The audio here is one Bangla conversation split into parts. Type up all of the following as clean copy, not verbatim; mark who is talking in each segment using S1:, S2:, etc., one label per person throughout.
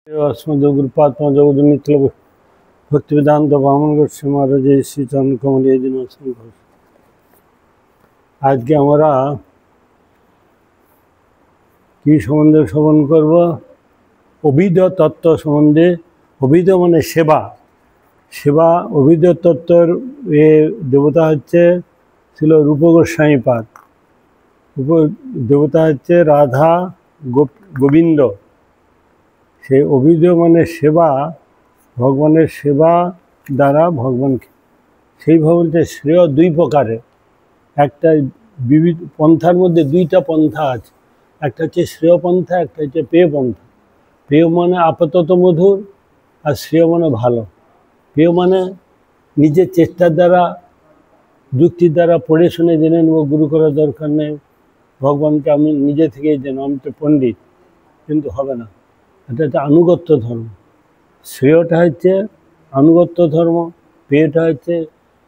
S1: अस्मद्गुरुपात्मा जगद्नित्य भक्तिवेदांत बामन गोस्वामी महाराज श्री चरण कमल এই দিন আজকে আমরা কি সম্বন্ধে শ্রবণ করব? অভিধ তত্ত্ব সম্বন্ধে। অভিধ মানে সেবা। সেবা অভিধ তত্ত্বর দেবতা হচ্ছে ছিল রূপ গোস্বামী পাদ। দেবতা হচ্ছে রাধা গোবিন্দ। সেই অভিধ মানে সেবা, ভগবানের সেবা দ্বারা ভগবানকে। সেইভাবে বলতে শ্রেয় দুই প্রকারের। একটা বিবিধ পন্থার মধ্যে দুইটা পন্থা আছে, একটা হচ্ছে শ্রেয় পন্থা, একটা হচ্ছে পেয় পন্থা। পেয় মানে আপাতত মধুর, আর শ্রেয় মানে ভালো। পেয় মানে নিজের চেষ্টার দ্বারা, যুক্তির দ্বারা পড়ে শুনে জেনে নেব, গুরু করার দরকার নেই, ভগবানকে আমি নিজে থেকেই জেনে, আমি তো পণ্ডিত, কিন্তু হবে না। এটা হচ্ছে আনুগত্য ধর্ম। শ্রেয়টা হচ্ছে আনুগত্য ধর্ম, পেয়টা হচ্ছে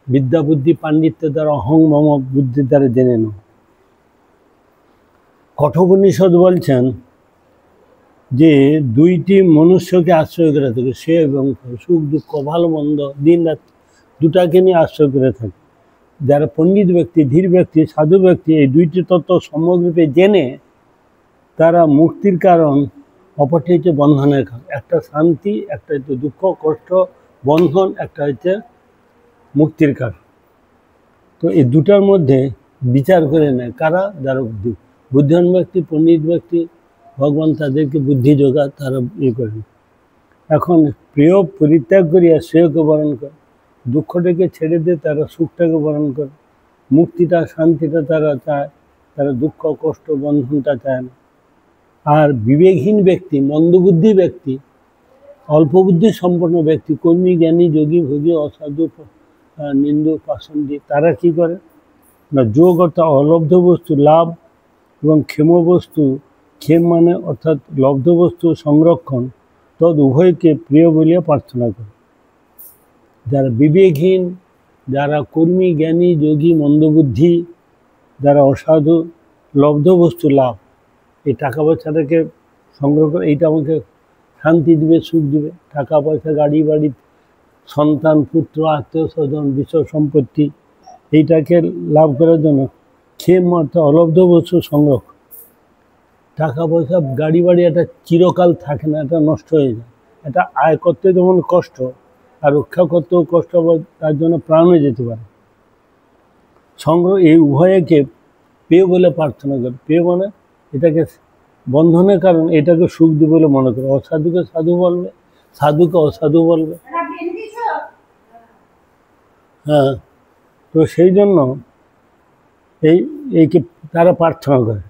S1: বিদ্যা বুদ্ধি পাণ্ডিত্যের দ্বারা অহং মম বুদ্ধির দ্বারা জেনে নেব। কঠোপনিষদ বলছেন যে দুইটি মনুষ্যকে আশ্রয় করে থাকে, সে এবং সুখ দুঃখ ভালো মন্দ দিন রাত দুটাকে নিয়ে আশ্রয় করে থাকে। যারা পণ্ডিত ব্যক্তি, ধীর ব্যক্তি, সাধু ব্যক্তি এই দুইটি তত্ত্ব সমগ্ররূপে জেনে তারা মুক্তির কারণ, অপরটি হচ্ছে বন্ধনের কারণ। একটা শান্তি, একটা হচ্ছে দুঃখ কষ্ট বন্ধন, একটা হচ্ছে মুক্তির কারণ। তো এই দুটার মধ্যে বিচার করে নেয় কারা? যারা বুদ্ধিমান ব্যক্তি, পণ্ডিত ব্যক্তি, ভগবান তাদেরকে বুদ্ধি যোগায়, তারা করেন। এখন প্রিয় পরিত্যাগ করিয়া শ্রেয়কে বরণ করে, দুঃখটাকে ছেড়ে দিয়ে তারা সুখটাকে বরণ করে, মুক্তিটা শান্তিটা তারা চায়, তারা দুঃখ কষ্ট বন্ধনটা চায় না। আর বিবেকহীন ব্যক্তি, মন্দবুদ্ধি ব্যক্তি, অল্প বুদ্ধি সম্পন্ন ব্যক্তি, কর্মী জ্ঞানী যোগী ভোগী অসাধু নিন্দু পাষণ্ডী, তারা কি করে না, যোগ অর্থাৎ অলব্ধ বস্তু লাভ এবং ক্ষেম বস্তু, ক্ষেম মানে অর্থাৎ লব্ধ বস্তু সংরক্ষণ, তদ উভয়কে প্রিয় বলিয়া প্রার্থনা করে। যারা বিবেকহীন, যারা কর্মী জ্ঞানী যোগী মন্দবুদ্ধি, যারা অসাধু, লব্ধ বস্তু লাভ, এই টাকা পয়সাটাকে সংগ্রহ করে, এইটা আমাকে শান্তি দিবে, সুখ দিবে, টাকা পয়সা গাড়ি বাড়ি সন্তান পুত্র আত্মীয় স্বজন বিষয় সম্পত্তি, এইটাকে লাভ করার জন্য ক্ষেম অর্থাৎ অলব্ধ বস্তু সংগ্রহ। টাকা পয়সা গাড়ি বাড়ি এটা চিরকাল থাকে না, এটা নষ্ট হয়ে যায়। এটা আয় করতে যেমন কষ্ট, আর রক্ষা করতেও কষ্ট, তার জন্য প্রাণও যেতে পারে। সংগ্রহ এই উভয়কে পেয় বলে প্রার্থনা করে। পেয় মানে এটাকে বন্ধনের কারণ, এটাকে সুখ দিবে বলে মনে করে। অসাধুকে সাধু বলবে, সাধুকে অসাধু বলবে। হ্যাঁ, তো সেই জন্য এইকে তারা প্রার্থনা করে।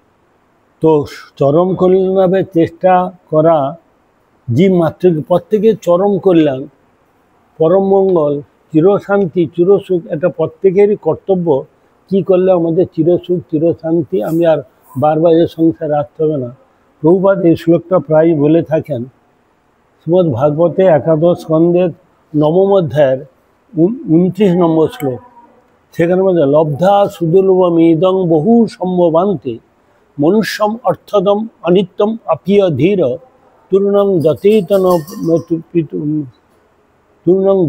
S1: তো চরম কল্যাণের চেষ্টা করা জীব মাত্রকে, প্রত্যেকের চরম কল্যাণ, পরম মঙ্গল, চিরশান্তি, চিরসুখ, এটা প্রত্যেকেরই কর্তব্য। কি করলে আমাদের চিরসুখ চিরশান্তি, আমি আর বারবার এ সংসারে আসতে হবে না। প্রভুপাদ এই শ্লোকটা প্রায় বলে থাকেন। শ্রীমদ্ ভাগবতে একাদশ স্কন্ধের নবম অধ্যায়ের 29 নম্বর শ্লোক। সেখানে বলছে লব্ধা সুদুর্লভম ইদং বহু সম্ভবান্তে মনুষ্যম অর্থদম অনিত্যম অপিয় ধীর তূর্ণং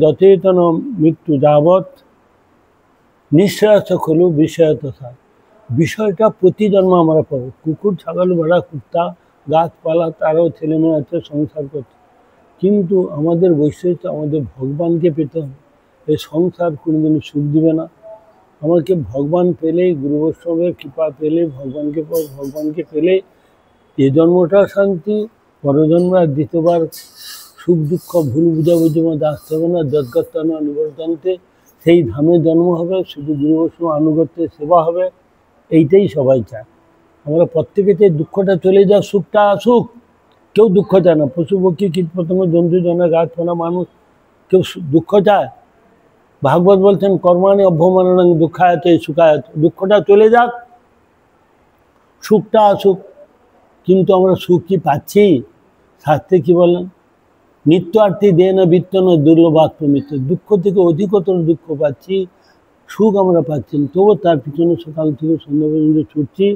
S1: যতেতন মৃত্যু যাবৎ নিঃশ্রেয়স খলু বিষয়তথা। বিষয়টা প্রতি জন্ম আমরা পাবো। কুকুর ছাগল ভেড়া কুত্তা গাছপালা, তারাও ছেলেমেয়ে আছে, সংসার করছে, কিন্তু আমাদের বৈশিষ্ট্য আমাদের ভগবানকে পেতে হবে। এই সংসার কোনোদিনই সুখ দিবে না। আমাকে ভগবান পেলেই, গুরু বৈষ্ণবের কৃপা পেলে, ভগবানকে পেলে এ জন্মটা শান্তি, পরজন্মে আর দ্বিতীয়বার সুখ দুঃখ ভুল বুঝাবুঝি মধ্যে আসতে হবে না। যদ্গত্তান নিবর্তন্তে, সেই ধামে জন্ম হবে, শুধু গুরু বৈষ্ণব আনুগত্যের সেবা হবে। এইটাই সবাই চায়। আমরা প্রত্যেকে চাই দুঃখটা চলে যাক, সুখটা আসুক। কেউ দুঃখ চায় না। পশু পক্ষী কীট পতঙ্গ জন্তু জনে গাছপালা মানুষ, কেউ দুঃখ চায়? ভাগবত বলছেন কর্মাণি অভ্যমানং দুঃখায়তে সুখায়ত, দুঃখটা চলে যাক, সুখটা আসুক। কিন্তু আমরা সুখ কি পাচ্ছি? শাস্ত্রে কি বলেন? নিত্য আর্থী দেয় না বৃত্ত না দুর্লভ আত্মমিত্র। দুঃখ থেকে অধিকতর দুঃখ পাচ্ছি, সুখ আমরা পাচ্ছি না। তবু তার পিছনে সকাল থেকে সন্ধ্যা পর্যন্ত ছুটছি,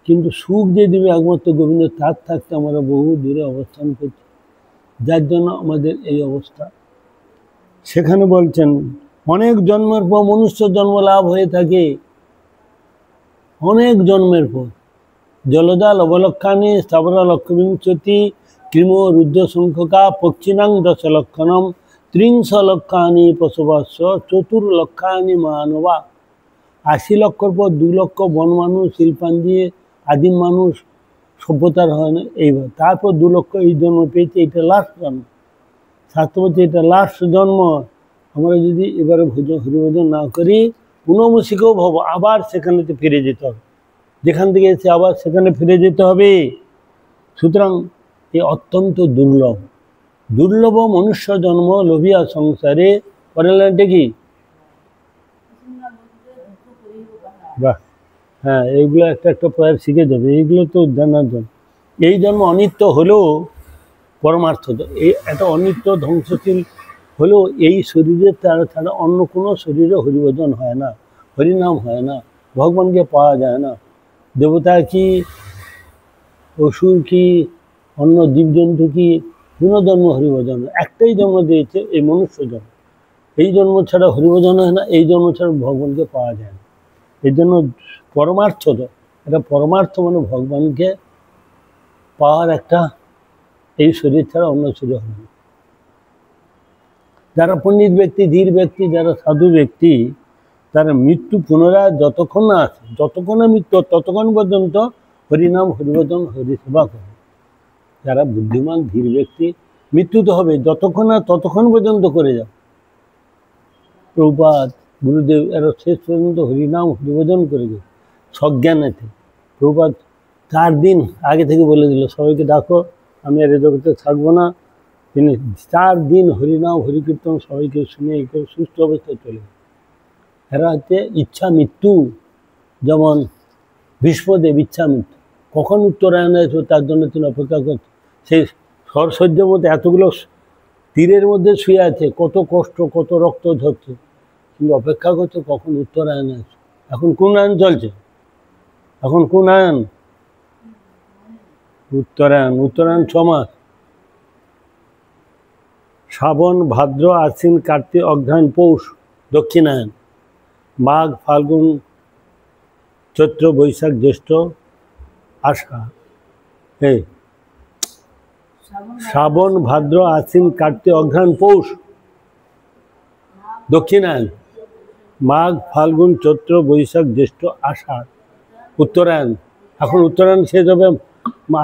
S1: কিন্তু সুখ যে দেবে একমাত্র গোবিন্দ, তার থাকতে আমরা বহু দূরে অবস্থান করছি। যার জন্য আমাদের এই অবস্থা। সেখানে বলছেন অনেক জন্মের পর মনুষ্য জন্ম লাভ হয়ে থাকে, অনেক জন্মের পর। জলদা লবলক্ষানি স্থাবরা লক্ষবিংশতি কৃম রুদ্র সংখ্যকা পক্ষিণাং দশলক্ষণম ত্রিংশ লক্ষানি পশুবৎস চতুর্লক্ষানি মানবা। ৮০ লক্ষর পর ২ লক্ষ বন মানুষ, শিল্পাঞ্জি, আদিম মানুষ, সভ্যতার হয় না এইবার। তারপর ২ লক্ষ এই জন্ম পেয়েছে, এটা লাস্ট জন্ম। শাস্ত্র বলছে এটা লাস্ট জন্ম। আমরা যদি এবারে হরিভজন না করি, পুনমসিকেও ভব, আবার সেখানেতে ফিরে যেতে হবে, যেখান থেকে এসে আবার সেখানে ফিরে যেতে হবে। সুতরাং এ অত্যন্ত দুর্লভ, দুর্লভ মনুষ্য জন্ম লোভিয়া সংসারে। পরের লাইনটা কি? বাহ, হ্যাঁ, এইগুলো একটা একটা প্রয়ার শিখে যাবে, এইগুলো তো জানার জন্য। এই জন্ম অনিত্য হলেও পরমার্থ, এই একটা অনিত্য ধ্বংসশীল হলেও এই শরীরের ছাড়া অন্য কোনো শরীরে হরিভজন হয় না, হরিনাম হয় না, ভগবানকে পাওয়া যায় না। দেবতা কি, অসুর কি, অন্য জীবজন্তু কি, কোনো জন্ম হরিভজন, একটাই জন্ম দিয়েছে, এই মনুষ্য জন্ম। এই জন্ম ছাড়া হরিভজন হয় না, এই জন্ম ছাড়া ভগবানকে পাওয়া যায় না। এই জন্য পরমার্থ, এটা পরমার্থ মানে ভগবানকে পাওয়ার একটা, এই শরীর ছাড়া অন্য শরীর হয় না। যারা পণ্ডিত ব্যক্তি, ধীর ব্যক্তি, যারা সাধু ব্যক্তি, তারা মৃত্যু পুনরায় যতক্ষণ না আসে, যতক্ষণ না মৃত্যু, ততক্ষণ পর্যন্ত হরিনাম, হরিভজন, হরিসেবা করে। যারা বুদ্ধিমান ধীর ব্যক্তি, মৃত্যু তো হবে, যতক্ষণ না ততক্ষণ পর্যন্ত করে যাও। প্রভুপাদ, গুরুদেব এরা শেষ পর্যন্ত হরিনাম, হরিভজন করে গেছে সজ্ঞানেতে। প্রভুপাদ 4 দিন আগে থেকে বলে দিল, সবাইকে ডাকো, আমি আর এ জগতে থাকবো না। তিনি 4 দিন হরিনাম, হরিকীর্তন সবাইকে শুনে এই করে সুস্থ অবস্থায় চলে গেল। এরা হচ্ছে ইচ্ছা মৃত্যু, যেমন ভীষ্মদেব ইচ্ছা মৃত্যু, কখন উত্তরায়ণে এসো তার জন্য তিনি অপেক্ষা করছেন। সেই সরসহ্যের মধ্যে এতগুলো তীরের মধ্যে শুয়ে আছে, কত কষ্ট, কত রক্ত ঝরছে, কিন্তু অপেক্ষা করছে কখন উত্তরায়ণে এসো। এখন কোন আয়ন চলছে? এখন কোন আয়ন? উত্তরায়ণ। উত্তরায়ণ 6 মাস, শ্রাবণ, ভাদ্র, আশ্বিন, কার্তিক, অগ্রহায়ণ, পৌষ দক্ষিণায়ন, মাঘ, ফাল্গুন, চৈত্র, বৈশাখ, জ্যৈষ্ঠ, আষাঢ়। এই শ্রাবণ, ভাদ্র, আশ্বিন, কার্তিক, অগ্রহায়ণ, পৌষ দক্ষিণায়ন, মাঘ, ফাল্গুন, চৈত্র, বৈশাখ, জ্যৈষ্ঠ, আষাঢ় উত্তরায়ণ। এখন উত্তরায়ণ শেষ হবে,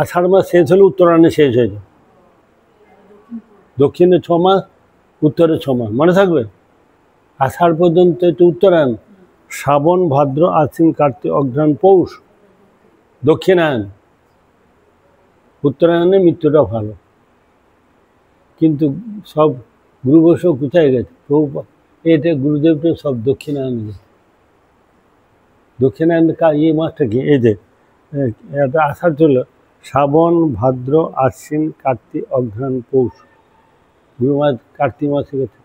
S1: আষাঢ় মাস শেষ হলে উত্তরায়ণে শেষ হয়ে যাবে। দক্ষিণে 6 মাস, উত্তরে 6 মাস, মনে থাকবে। আষাঢ় পর্যন্ত এটা উত্তরায়ণ, শ্রাবণ, ভাদ্র, আশ্বিন, কার্তিক, অগ্রহায়ণ, পৌষ দক্ষিণায়ন। উত্তরায়ণে মৃত্যুটা ভালো, কিন্তু সব গুরুবৈষ্ণব কোথায় গেছে? প্রভুপাদ এটা গুরুদেবটা সব দক্ষিণায়ন গেছে। দক্ষিণায়ন এই মাসটা কি? এই যে এটা আষাঢ় চলল, শ্রাবণ, ভাদ্র, আশ্বিন, কার্তিক, অগ্রহায়ণ, পৌষ। গুরু মাস কার্তিক মাসে গেছে।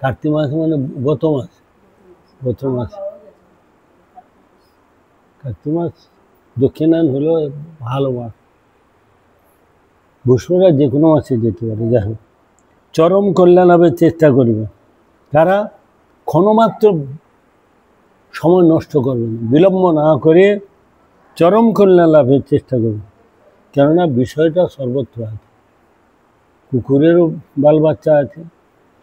S1: কার্তিক মাস মানে গত মাস, গত মাস কার্তিক মাস। দক্ষিণায়ন হলো ভালো মাস। বৈষ্ণবরা যে কোনো মাসে যেতে পারে। যাই হোক, চরম কল্যাণ লাভের চেষ্টা করবে, তারা ক্ষণমাত্র সময় নষ্ট করবে না, বিলম্ব না করে চরম কল্যাণ লাভের চেষ্টা করবে। কেননা বিষয়টা সর্বত্র আছে, কুকুরেরও বাল বাচ্চা আছে,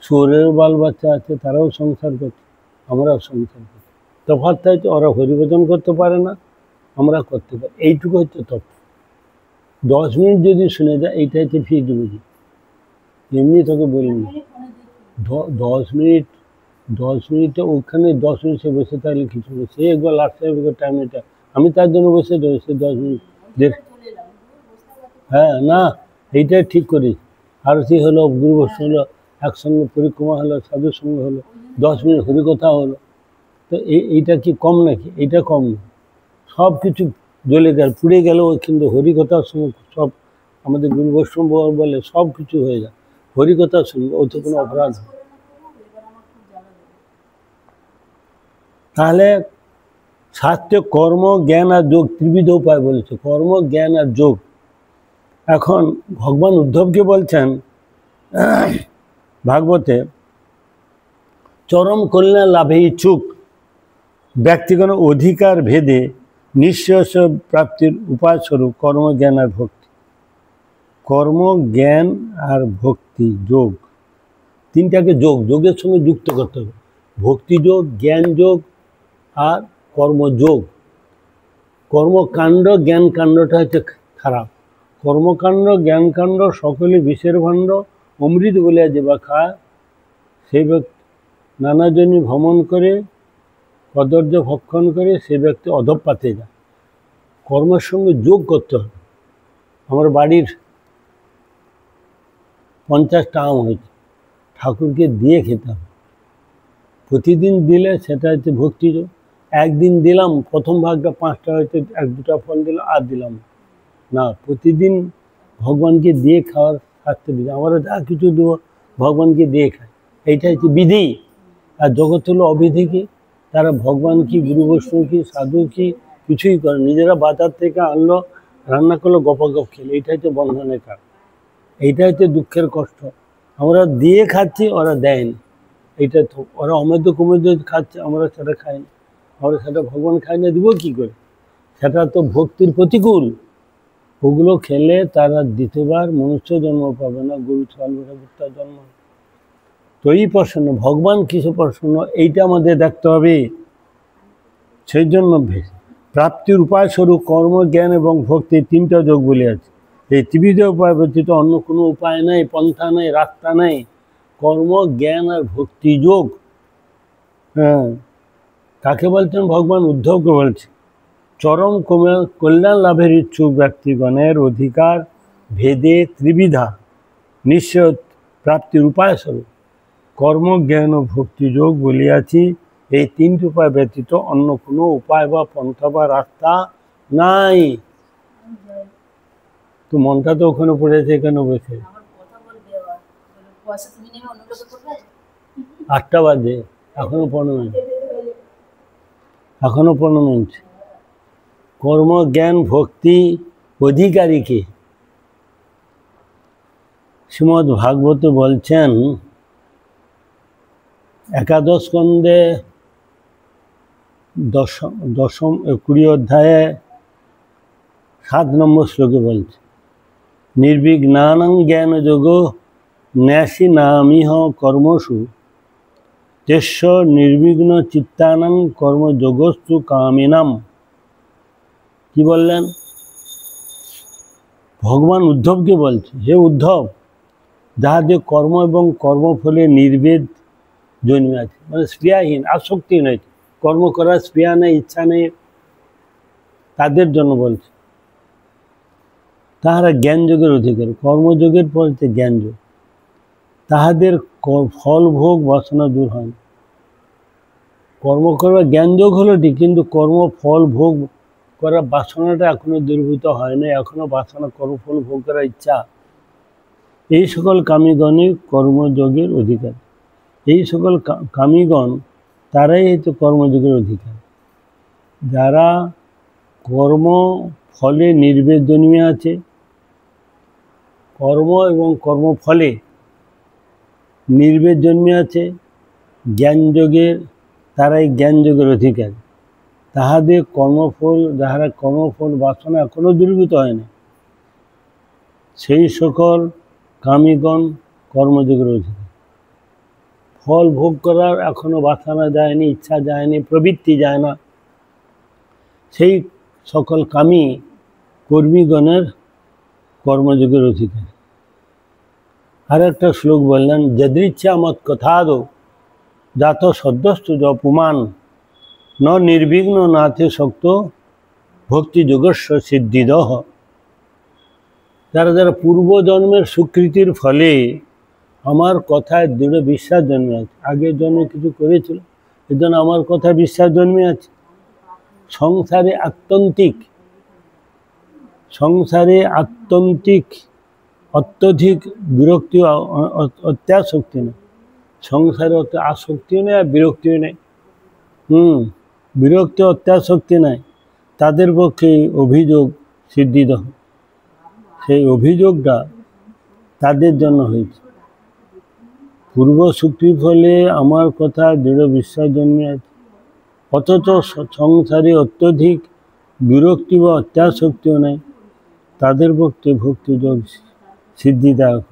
S1: শুয়োরেরও বাল বাচ্চা আছে, তারাও সংসার করছে, আমরাও সংসার করছি। তফাৎটা হচ্ছে ওরা হরিভজন করতে পারে না, আমরা করতে পারি, এইটুকু হচ্ছে তফাৎ। 10 মিনিট যদি শুনে যায়, এইটা হচ্ছে ফিট বুঝি, এমনি তোকে বলিনি। 10 মিনিটে ওখানে 10 মিনিট সে বসে থাকলে কিছু নেই, সে একবার লাস্ট টাইম এটা আমি তার জন্য বসে রয়েছি 10 মিনিট। হ্যাঁ, না এইটাই ঠিক করি। আরতি হলো, গুরু বৈষ্ণব হলো, একসঙ্গে পরিক্রমা হলো, সাধুর সঙ্গে হলো, 10 মিনিট হরিকথা হলো, তো এইটা কি কম নাকি? এইটা কম না। সব কিছু জ্বলে গেল, পুড়ে গেল, কিন্তু হরিকথার সঙ্গে সব আমাদের গুরু বৈষ্ণব বলে সব কিছু হয়ে যায় হরিকথার সঙ্গে, ওতে কোনো অপরাধ হয়। তাহলে শাস্ত্রে কর্ম জ্ঞান আর যোগ ত্রিবিধ উপায় বলেছে, কর্ম জ্ঞান আর যোগ। এখন ভগবান উদ্ধবকে বলছেন ভাগবতে, চরম কল্যাণ লাভে ইচ্ছুক ব্যক্তিগণ অধিকার ভেদে নিঃশ্রেয়স প্রাপ্তির উপায় স্বরূপ কর্ম জ্ঞান আর ভক্তি। কর্ম জ্ঞান আর ভক্তি যোগ, তিনটাকে যোগের সঙ্গে যুক্ত করতে হবে। ভক্তি যোগ, জ্ঞান যোগ আর কর্মযোগ। কর্মকাণ্ড জ্ঞান কাণ্ডটা হচ্ছে খারাপ। কর্মকাণ্ড জ্ঞান কাণ্ড সকলে বিষের ভাণ্ড, অমৃত বলিয়া যেবা খায়, সেই ব্যক্তি নানাজনী ভ্রমণ করে কদর্য ভক্ষণ করে সে ব্যক্তি অধঃপাতে যায়। কর্মের সঙ্গে যোগ করতে হবে। আমার বাড়ির 50টা আম হয়েছে, ঠাকুরকে দিয়ে খেতে হবে। প্রতিদিন দিলে সেটা হচ্ছে ভক্তিযোগ। একদিন দিলাম, প্রথম ভাগটা 5টা হয়তো 1-2টা ফল দিলাম, আর দিলাম না। প্রতিদিন ভগবানকে দিয়ে খাওয়ার শাস্তি বিধি। আমরা যা কিছু দেবো ভগবানকে দিয়ে খাই, এইটা হচ্ছে বিধি। আর জগৎ হলো অবিধি। কি তারা ভগবান কি, গুরু বৈষ্ণব কি, সাধু কি, কিছুই করে। নিজেরা বাজার থেকে আনলো, রান্না করলো, গপাগপ খেলো। এইটা হচ্ছে বন্ধনের কারণ, এইটা হচ্ছে দুঃখের কষ্ট। আমরা দিয়ে খাচ্ছি, ওরা দেয়নি। এইটা তো ওরা অমেদ্য কুমেদ্য খাচ্ছে, আমরা সেটা খাই না। আমরা সেটা ভগবান খাই না, দিব কী করে? সেটা তো ভক্তির প্রতিকূল। ওগুলো খেলে তারা দ্বিতীয়বার মনুষ্য জন্ম পাবে না, গরু ছাগল জন্ম। তো এই প্রসন্ন ভগবান কিসে প্রসন্ন, এইটা আমাদের দেখতে হবে। সেই জন্য প্রাপ্তির উপায় স্বরূপ কর্ম জ্ঞান এবং ভক্তি 3টা যোগ বলে আছে। এই ত্রিবিধ উপায় ব্যতীত অন্য কোনো উপায় নাই, পন্থা নাই, রাস্তা নাই। কর্ম জ্ঞান আর ভক্তি যোগ। হ্যাঁ, কাকে বলছেন? ভগবান উদ্ধবকে বলছে, চরম কল্যাণ লাভের ইচ্ছুক ব্যক্তিগণের অধিকার ভেদে ত্রিবিধা নিশ্চয় প্রাপ্তির উপায় স্বরূপ কর্ম জ্ঞান ও ভক্তি যোগ বলিয়াছি। এই 3টি উপায় ব্যতীত অন্য কোনো উপায় বা পন্থা বা রাস্তা নাই। তো মনটা তো ওখানে পড়েছে, এখানে বসে 8টা বাজে, এখনো 15 মিনিট। কর্ম জ্ঞান ভক্তি অধিকারীকে শ্রীমদ্ ভাগবত বলছেন, একাদশ স্কন্ধে 20 অধ্যায়ে 7 নম্বর শ্লোকে বলছে, নির্বিঘ্নানং জ্ঞান যোগ ন্যাসি নামিহ কর্মসু তেস্য নির্বিঘ্ন চিত্তানং কর্মযোগস্তু কামিনাম। কি বললেন? ভগবান উদ্ধবকে বলছে, হে উদ্ধব, যাহাদের কর্ম এবং কর্মফলে নির্ভেদ জন্মে আছে, মানে স্পৃহাহীন, আসক্তি নয়, কর্ম করার স্পৃহা নেই, ইচ্ছা নেই, তাদের জন্য বলছে। তাহারা জ্ঞানযোগের অধিকারী। কর্মযোগের পর হচ্ছে জ্ঞানযোগ। তাহাদের ফল ভোগ বাসনা দূর হয় না। কর্ম করবার জ্ঞানযোগ হলো ঠিক, কিন্তু কর্ম ফল ভোগ করার বাসনাটা এখনো দূরীভূত হয় না। এখনো বাসনা, কর্মফল ভোগ করার ইচ্ছা। এই সকল কামীগণই কর্মযোগের অধিকার। এই সকল কামীগণ তারাই হচ্ছে কর্মযোগের অধিকার। যারা কর্ম ফলে নির্ভেদ জন্মে আছে, কর্ম এবং কর্মফলে নির্ভেদ জন্মে আছে, জ্ঞানযোগের, তারাই জ্ঞানযোগের অধিকার। তাহাদের যাহারা কর্মফল বাসনা এখনো দূরীভূত হয় না, সেই সকল কামীগণ কর্মযোগের অধিকার। ফল ভোগ করার এখনো বাসনা যায়নি, ইচ্ছা যায়নি, প্রবৃত্তি যায় না, সেই সকল কামী কর্মীগণের কর্মযোগের অধিকার। আর একটা শ্লোক বললেন, যদৃচ্ছা মত কথাদো জাত সদ্যস্তু জপুমান ন নির্বিঘ্ন নাথে শক্ত ভক্তি যোগস্ব সিদ্ধিদহ। যারা যারা পূর্বজন্মের স্বীকৃতির ফলে আমার কথায় দৃঢ় বিশ্বাস জন্মে আছে, আগের জন্মে কিছু করেছিল, এর জন্য আমার কথায় বিশ্বাস জন্মে আছে। সংসারে আত্যন্তিক অত্যধিক বিরক্তি, অত্যাসক্তি নেই। সংসারে অত আসক্তিও নেই আর বিরক্তিও নেই। বিরক্তি অত্যাসক্তি নাই, তাদের পক্ষে অভিযোগ সিদ্ধিত হয়। সেই অভিযোগটা তাদের জন্য হয়েছে। পূর্ব সুক্রির ফলে আমার কথা দৃঢ় বিশ্বাস জন্মিয়াছে, অথচ সংসারে অত্যধিক বিরক্তি বা অত্যাসক্তিও নাই, তাদের পক্ষে ভক্তিযোগ সিদ্ধিদায়ক।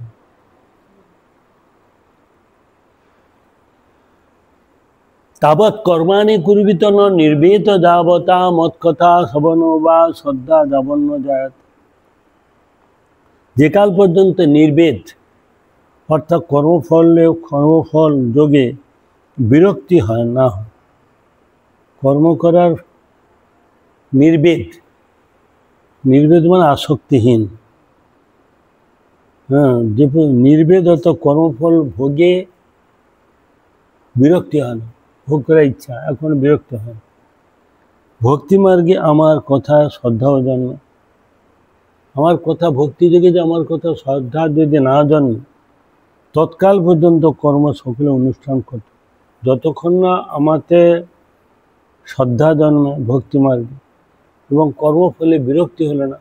S1: তাবৎ কর্মাণি কুর্বিত ন নির্বেদ যাবতা মৎকথা শ্রবণ বা শ্রদ্ধা যাবন্য জায়ত। যে কাল পর্যন্ত নির্বেদ অর্থাৎ কর্মফল যোগে বিরক্তি হয় না, কর্ম করার নির্বেদ, নির্বেদ মানে আসক্তিহীন, যে নির্বেদ অর্থাৎ কর্মফল ভোগে বিরক্তি হয় না, ভোগ করার ইচ্ছা, এখন বিরক্ত হয়। ভক্তিমার্গে আমার কথা শ্রদ্ধা জন্মে, আমার কথা ভক্তি যোগে যে আমার কথা শ্রদ্ধা যদি না জন্মে, তৎকাল পর্যন্ত কর্ম সকলে অনুষ্ঠান করত। যতক্ষণ না আমাতে শ্রদ্ধা জন্মে ভক্তিমার্গে এবং কর্মফলে বিরক্তি হলো না,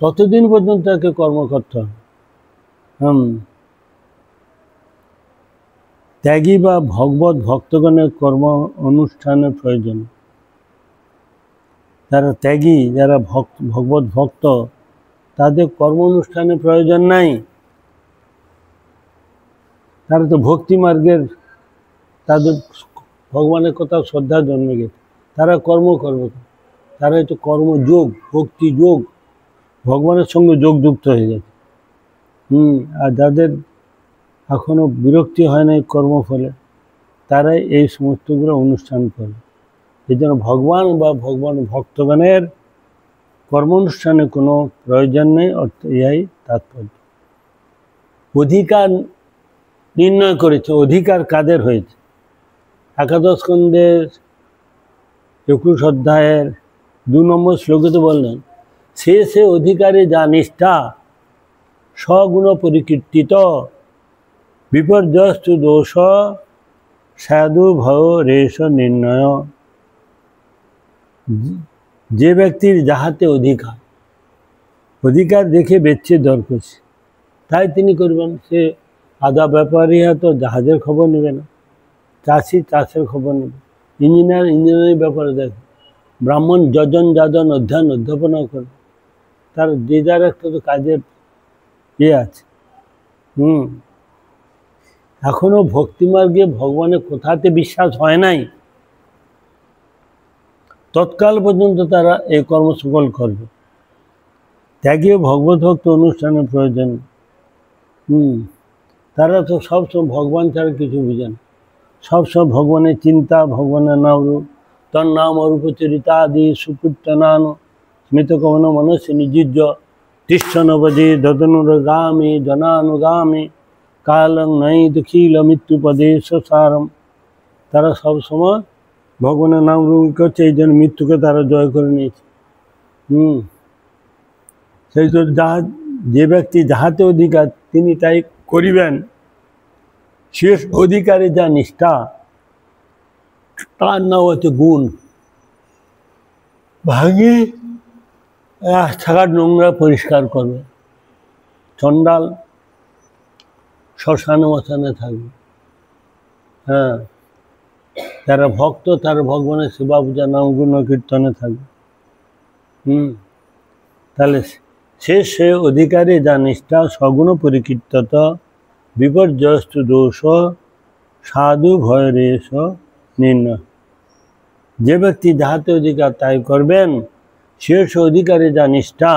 S1: ততদিন পর্যন্ত তাকে কর্ম করতে হবে। ত্যাগী বা ভগবত ভক্তগণের কর্ম অনুষ্ঠানের প্রয়োজন। যারা ত্যাগী, যারা ভগবত ভক্ত, তাদের কর্ম অনুষ্ঠানের প্রয়োজন নাই। তারা তো ভক্তি মার্গের, তাদের ভগবানের কথা শ্রদ্ধা জন্মে গেছে, তারা কর্ম করবে, তারা একটু কর্মযোগ, ভক্তি যোগ, ভগবানের সঙ্গে যোগযুক্ত হয়ে গেছে। আর যাদের এখনো বিরক্তি হয় না কর্মফলে, তারাই এই সমস্তগুলো অনুষ্ঠান করে। এই জন্য ভগবান বা ভগবান ভক্তগণের কর্ম অনুষ্ঠানে কোনো প্রয়োজন নেই, এই তাৎপর্য। অধিকার নির্ণয় করেছে, অধিকার কাদের হয়েছে? একাদশ স্কন্ধের 21 অধ্যায়ের 2 নম্বর শ্লোকেতে বললেন, সে অধিকারে যা নিষ্ঠা স্বগুণ পরিকীর্তিত বিপর্যস্তু দোষ সাধু ভয় রেশ নির্ণয়। যে ব্যক্তির যাহাতে অধিকার দেখে বেচছে দর করছে, তাই তিনি করবেন। সে আধা ব্যাপারী হয়তো জাহাজের খবর নেবে না, চাষি চাষের খবর নেবে, ইঞ্জিনিয়ার ইঞ্জিনিয়ারিং ব্যাপারে দেখে, ব্রাহ্মণ যজন যাজন অধ্যাপনা করে, তার যে যার একটা তো কাজের আছে। এখনো ভক্তিমার্গে ভগবানের কথাতে বিশ্বাস হয় নাই, তৎকাল পর্যন্ত তারা এই কর্ম সকল করবে। ত্যাগীয় ভগবত ভক্ত অনুষ্ঠানের প্রয়োজন। তারা তো সবসময় ভগবান ছাড়া কিছু বুঝে না, সবসময় ভগবানের চিন্তা, ভগবানের নাম রূপ, তর নাম অরূপ চরিতাদি সুকীর্তনান স্মৃত কমন মনস্য নিযুজ্য তিষ্ঠনবধি দদনুরগামী জনানুগামী কালং নাই দুঃখীল মৃত্যুপদে সারম। তারা সবসময় ভগবানের নাম রূপ করছে, এই জন্য মৃত্যুকে তারা জয় করে নিয়েছে। সেই জন্য যে ব্যক্তি যাহাতে অধিকার তিনি তাই করিবেন। শেষ অধিকারে যা নিষ্ঠা, তার নাম হচ্ছে গুণ। ভাঙে রাস্তাঘাট নোংরা পরিষ্কার করবে, চণ্ডাল শ্মশানে মশানে থাকবে। যারা ভক্ত তারা ভগবানের সেবা পূজা নাম গুণ কীর্তনে থাকবে। তাহলে সে অধিকারে যা নিষ্ঠা সগুণ পরিকীর্তত বিপর্যস্তু দোষ সাধু ভয় রেশ নির্ণয়। যে ব্যক্তি যাহাতে অধিকার তাই করবেন, শেষ অধিকারে যা নিষ্ঠা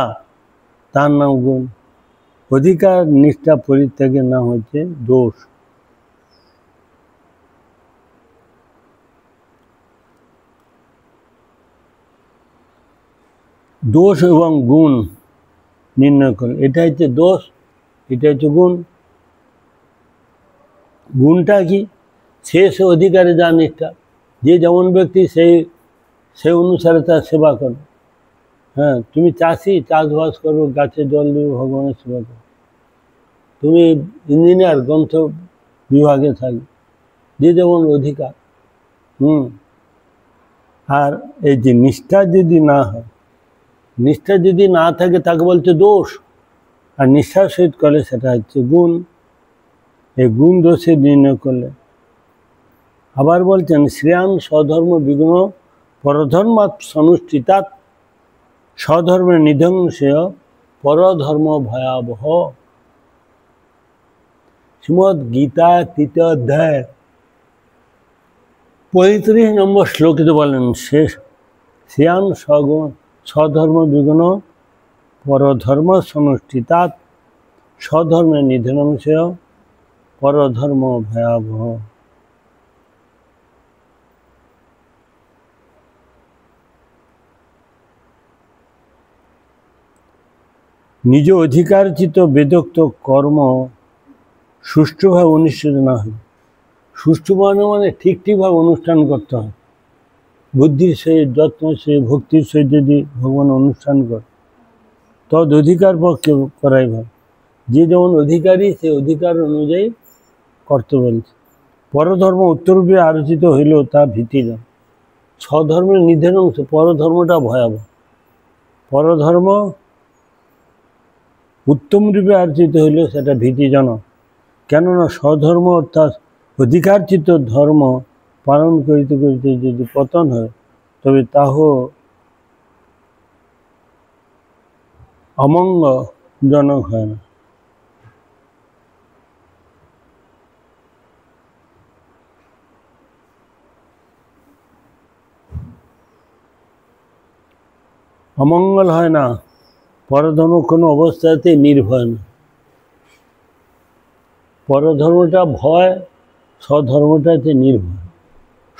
S1: তার নাম গুণ। অধিকার নিষ্ঠা পরিত্যাগের নাম হচ্ছে দোষ। দোষ এবং গুণ নির্ণয় করে, এটা হচ্ছে দোষ, এটা হচ্ছে গুণ। গুণটা কি? শেষ অধিকারে যা নিষ্ঠা, যে যেমন ব্যক্তি সেই অনুসারে তার সেবা করো। তুমি চাষি, চাষবাস করো, গাছে জল দেবে, ভগবানের সেবা করো। তুমি ইঞ্জিনিয়ার, গ্রন্থ বিভাগে থাকবে, যে যেমন অধিকার। আর এই যে নিষ্ঠা যদি না হয়, নিষ্ঠা যদি না থাকে তাকে বলছে দোষ, আর নিষ্ঠার সহিত করলে সেটা হচ্ছে গুণ। এই গুণ দোষে নির্ণয় করলে। আবার বলছেন শ্রেয়ান স্বধর্ম বিঘ্ন পরধর্মাৎ সনুষ্ঠিতাৎ স্বধর্মের নিধ্বংসেয় পরধর্ম ভয়াবহ। শ্রীমদ্ গীতা ৩য় অধ্যায় ৩৫ নম্বর শ্লোকিতে বলেন, শেষ শ্রেয়ান স্বধর্ম বিঘ্ন পরধর্ম সনুষ্ঠিতাৎ স্বধর্মের নিধ্বংসেয় পরধর্ম ভয়াবহ। নিজ অধিকারচিত বেদোক্ত কর্ম সুষ্ঠুভাবে অনুষ্ঠিত না হয়। সুষ্ঠুভাবে মানে ঠিকভাবে অনুষ্ঠান করতে হয়। বুদ্ধির সহিত, যত্ন সহিত, ভক্তির সহিত যদি ভগবান অনুষ্ঠান করে, তদ অধিকার পক্ষে করাই ভালো। যে যেমন অধিকারী সে অধিকার অনুযায়ী করতে বলছে। পরধর্ম উত্তরূপে আলোচিত হইলেও তা ভীতিজনক। স্বধর্মের নিধনের অংশ, পরধর্মটা ভয়াবহ। পরধর্ম উত্তম রূপে আলোচিত হইলেও সেটা ভীতিজনক। কেননা স্বধর্ম অর্থাৎ অধিকারচিত ধর্ম পালন করিতে করিতে যদি পতন হয়, তবে তাহ অমঙ্গলজনক হয় না। অমঙ্গল হয় না। পরধর্ম কোনো অবস্থাতে নির্ভয় না। পরধর্মটা ভয়, স্বধর্মটাতে নির্ভয়।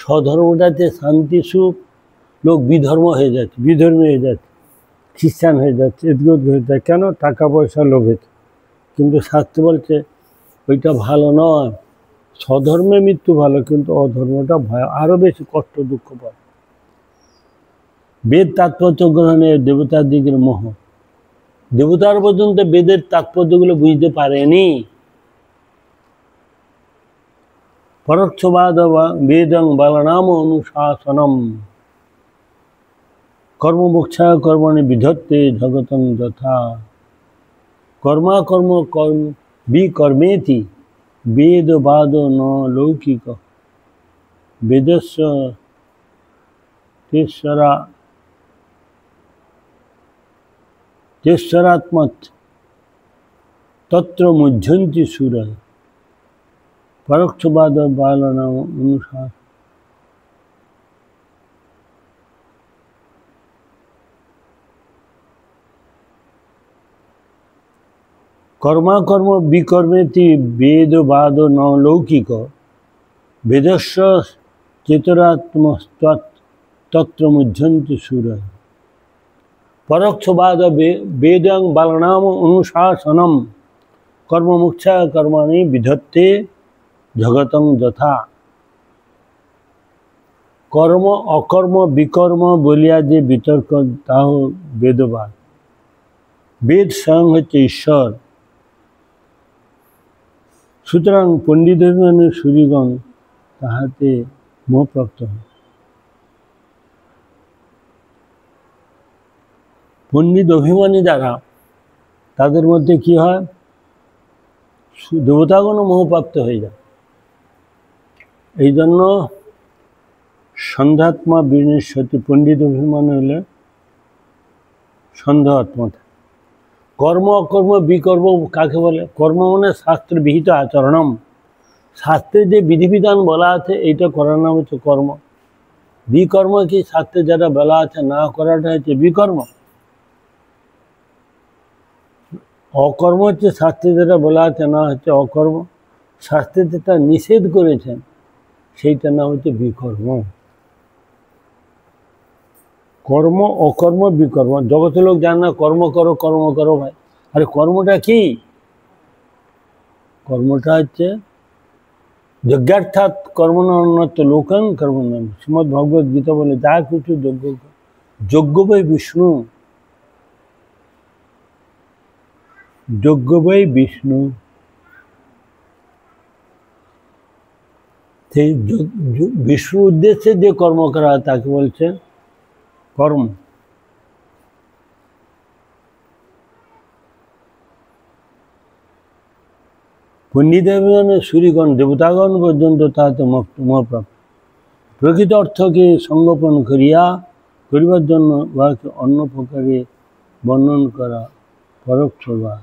S1: স্বধর্মটাতে শান্তি সুখ, লোক বিধর্ম হয়ে যাচ্ছে, বিধর্মী হয়ে যাচ্ছে, খ্রিস্টান হয়ে যাচ্ছে, এদিকে হয়ে যাচ্ছে। কেন? টাকা পয়সা লোভে। কিন্তু শাস্ত্র বলছে ওইটা ভালো নয়। স্বধর্মে মৃত্যু ভালো, কিন্তু অধর্মটা ভয়, আরও বেশি কষ্ট দুঃখ পায়। বেদ তাৎপর্য গ্রহণে দেবতার দিকের মোহ। দেবতার পর্যন্ত বেদের তাৎপর্যগুলো বুঝতে পারেনি। পরোক্ষবাদ বেদং বালনাম অনুশাসনম কর্মমোক্ষা কর্মণি বিধত্তে জগতং যথা কর্মাকর্ম বিকর্মেতি বেদবাদ ন লৌকিক বেদস্য তেশ্বরাত্মৎ তত্র মুহ্যন্তি সুরয়। পরোক্ষবাদ বালনাম অনুশাসন। কর্মাকর্ম বিকর্মেতি বেদবাদ ন লৌকিক বেদস্য চেতরাত্মস্ত্বৎ তত্র মুহ্যন্তি সুরয়। পরোক্ষবাদ বেদং বালনাম অনুশাসনম কর্মমোক্ষা কর্মাণি বিধত্তে জগতং যথা। কর্ম অকর্ম বিকর্ম বলিয়া যে বিতর্ক, তাহ বেদবাদ। বেদ স্বয়ং হচ্ছে ঈশ্বর। সুতরাং পণ্ডিত অভিমানের সুরীগণ তাহাতে মোহপ্রাপ্ত হয়। পণ্ডিত অভিমানী যারা, তাদের মধ্যে কি হয়? দেবতাগণও মোহপ্রাপ্ত হয়ে যায়। এই জন্য সন্ধ্যাত্মা বিনশ্যতি, পণ্ডিত অভিমান হলে সন্দেহাত্মা। কর্ম অকর্ম বিকর্ম কাকে বলে? কর্ম মানে শাস্ত্র বিহিত আচরণম। শাস্ত্রে যে বিধিবিধান বলা আছে এইটা করার নাম হচ্ছে কর্ম। বিকর্ম কি? শাস্ত্রে যেটা বলা আছে না করাটা হচ্ছে বিকর্ম। অকর্ম হচ্ছে শাস্ত্রে যেটা বলা আছে না হচ্ছে অকর্ম। শাস্ত্রে যেটা নিষেধ করেছেন সেইটার নাম হচ্ছে বিকর্ম। কর্ম অকর্ম বিকর্ম। জগতের লোক জানে না কর্ম করো কর্ম করো ভাই। আরে কর্মটা কি? কর্মটা হচ্ছে যজ্ঞার্থাৎ কর্মণ্যত লোকাং কর্মণ্য। শ্রীমদ্ ভগবত গীতা বলে যা কিছু যজ্ঞ, যজ্ঞ বৈ বিষ্ণু, যজ্ঞ বৈ বিষ্ণু। সেই বিষ্ণু উদ্দেশ্যে যে কর্ম করা হয় তাকে বলছে কর্ম। পণ্ডিতগণ সূরিগণ দেবতাগণ পর্যন্ত তাহাতে মোহপ্রাপ্ত। প্রকৃত অর্থকে সংগোপন করিবার জন্য উহাকে অন্য প্রকারে বর্ণন করা পরোক্ষবাদ।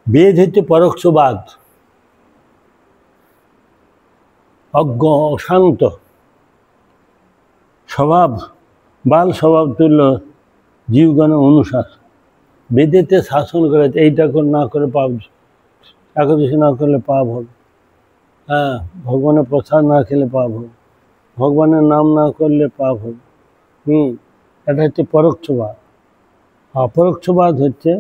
S1: বেদ হচ্ছে পরোক্ষবাদ। অজ্ঞ অশান্ত স্বভাব, বাল স্বভাব তুল্য জীবগণ অনুশাসন। বেদেতে শাসন করে, এইটা না করে পাপ, একাদশী না করলে পাপ হবে, হ্যাঁ, ভগবানের প্রসাদ না খেলে পাপ হবে, ভগবানের নাম না করলে পাপ হবে। এটা হচ্ছে পরোক্ষবাদ। অপরোক্ষবাদ হচ্ছে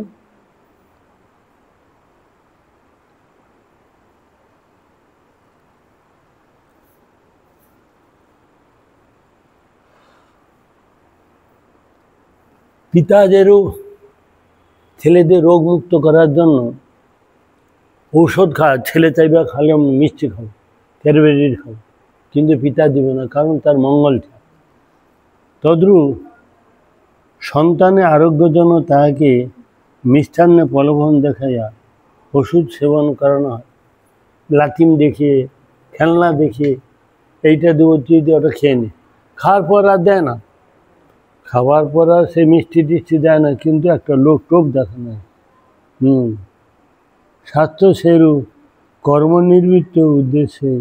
S1: পিতাদেরও ছেলেদের রোগ মুক্ত করার জন্য ঔষধ ছেলে চাইবে খালে মিষ্টি খাবো, ক্যাডবেরির খাবো, কিন্তু পিতা দিবে না, কারণ তার মঙ্গল চায়। তদ্রূপ সন্তানের আরোগ্যের জন্য তাহাকে মিষ্টান্নে প্রলোভন দেখাইয়া ওষুধ সেবন করানো হয়। লাটিম দেখিয়ে, খেলনা দেখিয়ে, এইটা দেবো, তুই দিয়ে ওটা খেয়ে নে। খাওয়ার পর আর দেয় না, খাওয়ার পর আর সে মিষ্টি টিষ্টি দেয় না, কিন্তু একটা টোপ দেখা নেয়। শাস্ত্র সেরূপ কর্মনির্বৃত্ত উদ্দেশ্যে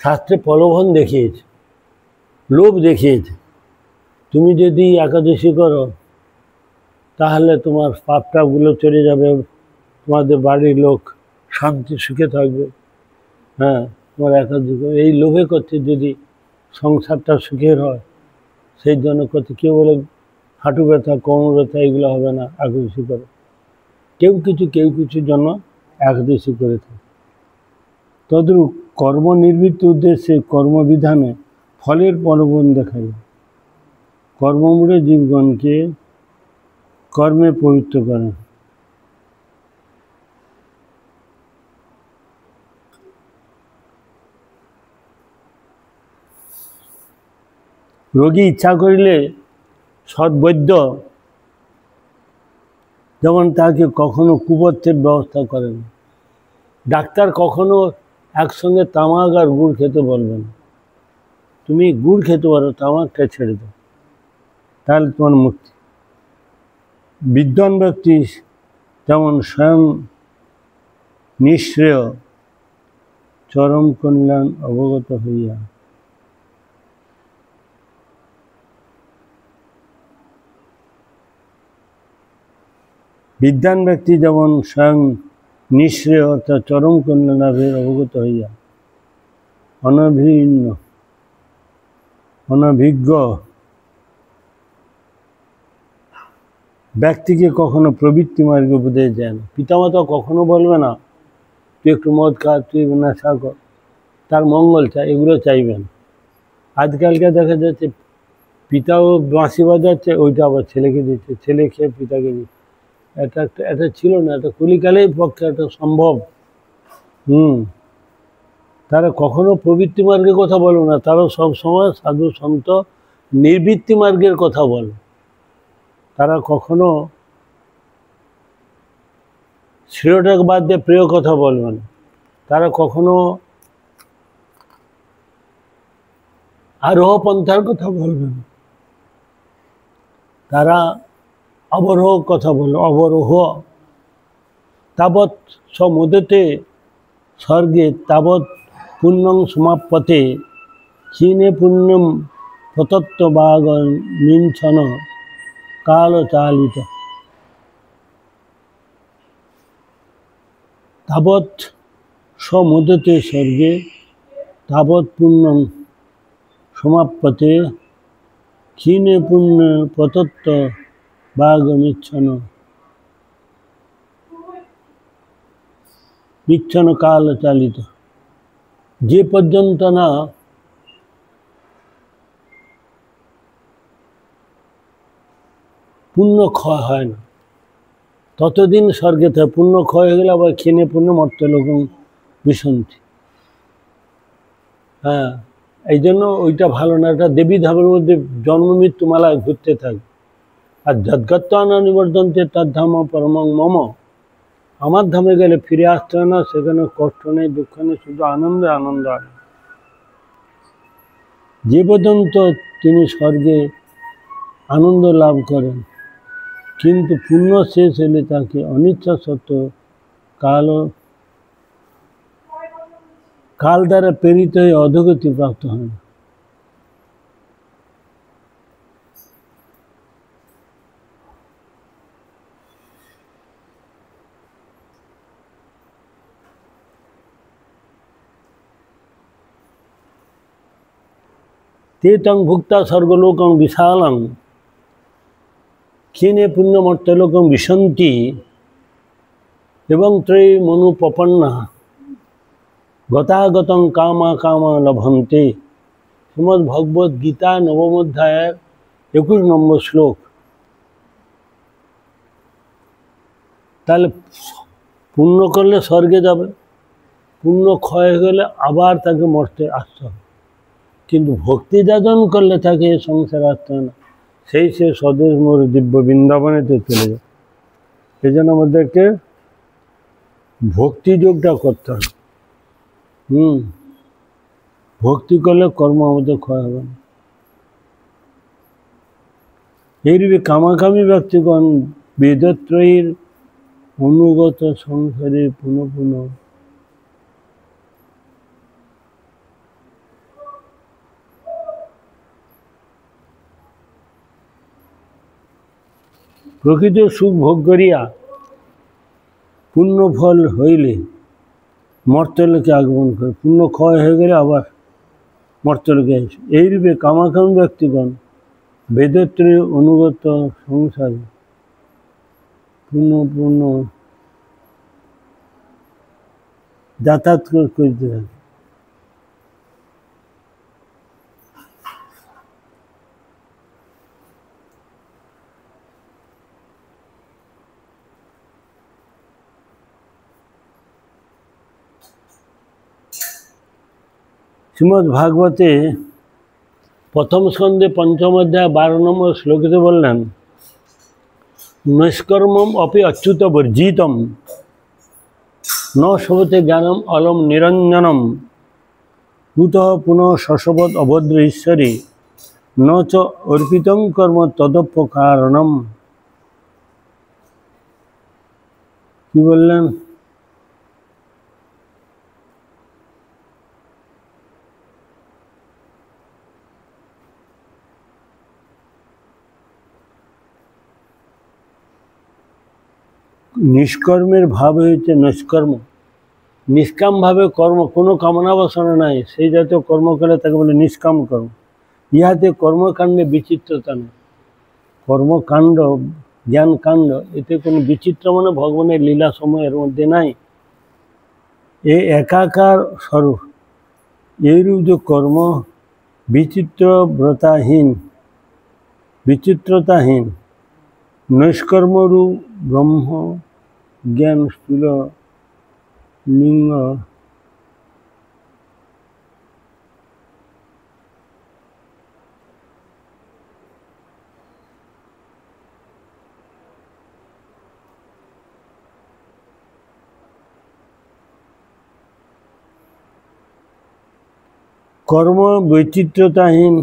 S1: শাস্ত্রে প্রলোভন দেখিয়েছে, লোভ দেখিয়েছে। তুমি যদি একাদশী করো তাহলে তোমার পাপটাগুলো চলে যাবে, তোমাদের বাড়ির লোক শান্তি সুখে থাকবে। হ্যাঁ, তোমার একাদশী করো, এই লোভে করছে। যদি সংসারটা সুখের হয় সেই জন্য করছে। কেউ বলে হাঁটু ব্যথা, কোমর ব্যথা, এগুলো হবে না, একাদশী করো। কেউ কিছুর জন্য একাদশী করে থাকে। তদ্রূপ কর্মনির্বৃত্ত উদ্দেশ্যে কর্মবিধানে ফলের প্রলোভন দেখায়। কর্মমূঢ় জীবগণকে কর্মে পবিত্র করেন। রোগী ইচ্ছা করিলে সদ্বৈদ্য যেমন তাকে কখনো কুপথ্যের ব্যবস্থা করেন। ডাক্তার কখনো একসঙ্গে তামাক আর গুড় খেতে বলবেন। তুমি গুড় খেতে পারো, তামাকটা ছেড়ে দাও, তাহলে তোমার মুক্তি। বিদ্বান ব্যক্তি যেমন স্বয়ং নিঃশ্রেয় চরম কল্যাণ অবগত হইয়া বিদ্বান ব্যক্তি যেমন স্বয়ং নিঃশ্রেয় অর্থাৎ চরম কল্যাণাভের অবগত হইয়া অনভিজ্ঞ ব্যক্তিকে কখনো প্রবৃত্তি মার্গে উপদেশ দেয় না। পিতামাতা কখনো বলবে না তুই একটু মদ খা, তুই নেশা কর, তার মঙ্গল চাই, এগুলো চাইবেন। আজকালকে দেখা যাচ্ছে পিতাও বাঁশি বাজাচ্ছে, ওইটা আবার ছেলেকে দিচ্ছে, ছেলে খেয়ে পিতাকে দিচ্ছে। এটা ছিল না, এটা কলিকালের পক্ষে এটা সম্ভব। তারা কখনো প্রবৃত্তি মার্গের কথা বলবে না, তারা সবসময় সাধু সন্ত নিবৃত্তি মার্গের কথা বলে। তারা কখনো শ্রেয়টাকে বাদ দিয়ে প্রিয় কথা বলবে না। তারা কখনো আরোহ পন্থার কথা বলবে না, তারা অবরোহ কথা বলল। অবরোহ তাবৎ সমুদেতে স্বর্গে তাবৎ পুণ্যং সমাপ্যতে ক্ষীণে পুণ্যম প্রতত্ত্ববাগ নিঞ্ছন কালচালিত। তাবৎ সমুদেতে স্বর্গে তাবৎ পুণ্যং সমাপ্যতে ক্ষীণে পুণ্যে পতত্ব বাগমিচ্ছন মিচ্ছন কাল চালিত। যে পর্যন্ত না পুণ্য ক্ষয় হয় না ততদিন স্বর্গে থাকে। পুণ্য ক্ষয় হয়ে গেলে আবার ক্ষীণে পুণ্যে মর্ত্যলোক বিশন্তি। হ্যাঁ, এই জন্য ওইটা ভালো না। এটা দেবী ধামের মধ্যে জন্ম মৃত্যু মালায় ঘুরতে থাকে। আর যদ্গত্বানা নিবর্ধন্তে তার ধাম পরমং মম, আমার ধামে গেলে ফিরে আসতে হয় না, সেখানে কষ্ট নেই, দুঃখ নেই, শুধু আনন্দে আনন্দ হয়। যে পর্যন্ত তিনি স্বর্গে আনন্দ লাভ করেন, কিন্তু পুণ্য শেষ হলে তাকে অনিচ্ছা সত্ত্বেও কাল দ্বারা প্রেরিত হয়ে অধোগতি প্রাপ্ত হয়। ते तং ভুক্তা স্বর্গলোকং বিশালং ক্ষীণে পুণ্যমর্ত্যলোকং বিশন্তি এবং ত্রয়ী মনুপপন্না গতাগতং কামা কামা লভন্তে। শ্রীমদ্ ভগবদ গীতা নবম অধ্যায়ের 21 নম্বর শ্লোক। তাহলে পুণ্য করলে স্বর্গে যাবে, পুণ্য ক্ষয় হয়ে গেলে আবার তাকে মর্তে আসতে হবে। কিন্তু ভক্তি যাজন করলে তাকে সংসারে আসতে হয় না, সেই সে স্বদেশ মোর দিব্য বৃন্দাবনেতে চলে যায়। এই জন্য আমাদেরকে ভক্তিযোগটা করতে হবে। ভক্তি করলে কর্ম আমাদের ক্ষয় হবে না। এইরূপে কামাকামী ব্যক্তিগণ বেদত্রয়ীর অনুগত সংসারে পুনঃ পুনঃ প্রকৃত সুখ ভোগ করিয়া পুণ্য ফল হইলে মর্ত্যলোকে আগমন করে। পুণ্য ক্ষয় হয়ে গেলে আবার মর্ত্যলোকে আসে। এইরূপে কামাকামী ব্যক্তিগণ বেদত্রয়ী অনুগত সংসারে পুনঃ পুনঃ যাতায়াত করিতে থাকে। শ্রীমদ্ ভাগবতে প্রথম স্কন্ধে পঞ্চম অধ্যায় 12 নম্বর শ্লোকে বললেন, নৈষ্কর্মম অপি অচ্যুত বর্জিতম ন শোভতে জ্ঞানম অলম নিরঞ্জনম কুতঃ পুনঃ শশবৎ অভদ্র ঈশ্বরী ন চ অর্পিতং কর্ম তদপকারণম। কি বললেন? নিষ্কর্মের ভাব হয়েছে নৈষ্কর্ম। নিষ্কামভাবে কর্ম, কোনো কামনা বাসনা নাই, সেই জাতীয় কর্ম করে তাকে বলে নিষ্কাম কর্ম। ইহাতে কর্মকাণ্ডে বিচিত্রতা নেই। কর্মকাণ্ড জ্ঞানকাণ্ড এতে কোনো বিচিত্র মানে ভগবানের লীলা সময়ের মধ্যে নাই, এ একাকার স্বরূপ। এইরূপ যে কর্ম বিচিত্রতাহীন নৈষ্কর্মরূপ ব্রহ্ম জ্ঞান স্থূল লিঙ্গ কর্ম বৈচিত্রতাহীন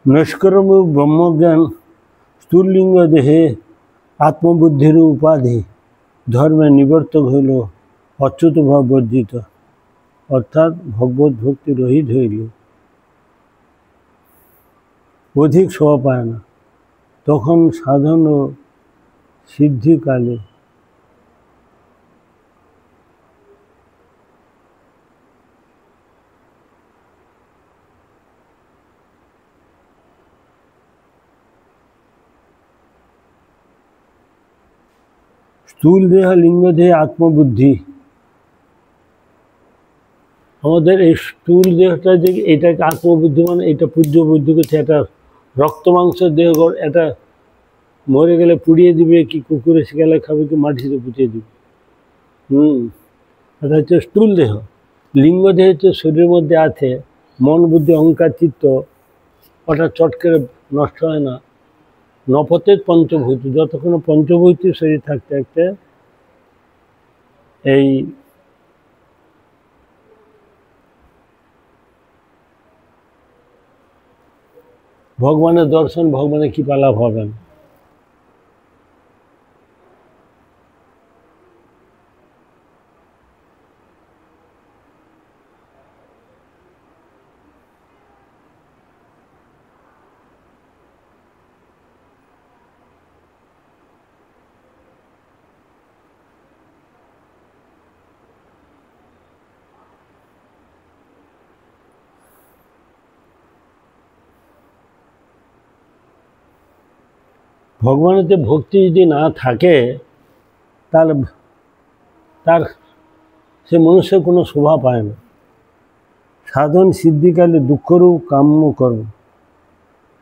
S1: নৈষ্কর্ম ব্রহ্মজ্ঞান স্থূললিঙ্গ দেহে আত্মবুদ্ধির উপাধি ধর্মে নিবর্তক হইল অচ্যুত ভাব বর্জিত, অর্থাৎ ভগবত ভক্তি রহিত হইল অধিক শোভা পায় না। তখন সাধন ও সিদ্ধিকালে স্থূল দেহ, লিঙ্গ দেহ, আত্মবুদ্ধি। আমাদের এই স্থূল দেহটা যে এটাকে আত্মবুদ্ধি মানে এটা পূজ্য বুদ্ধি করছে, এটা রক্ত মাংসের দেহ, এটা মরে গেলে পুড়িয়ে দিবে কি কুকুরে শিকালে খাবে কি মাটিতে পুঁতিয়ে দিবে। এটা হচ্ছে স্থূল দেহ। লিঙ্গ দেহ হচ্ছে শরীরের মধ্যে আছে, মন বুদ্ধি অহংকার চিত্ত, ওটা চট করে নষ্ট হয় না। নপতের পঞ্চভূত, যতক্ষণ পঞ্চভূত শরীর থাকতে থাকতে এই ভগবানের দর্শন, ভগবানের কৃপা লাভ হবে না। ভগবানেতে ভক্তি যদি না থাকে তাহলে তার সে মনুষ্যের কোনো শোভা পায় না। সাধন সিদ্ধিকালে দুঃখরূপ কাম্য কর্ম,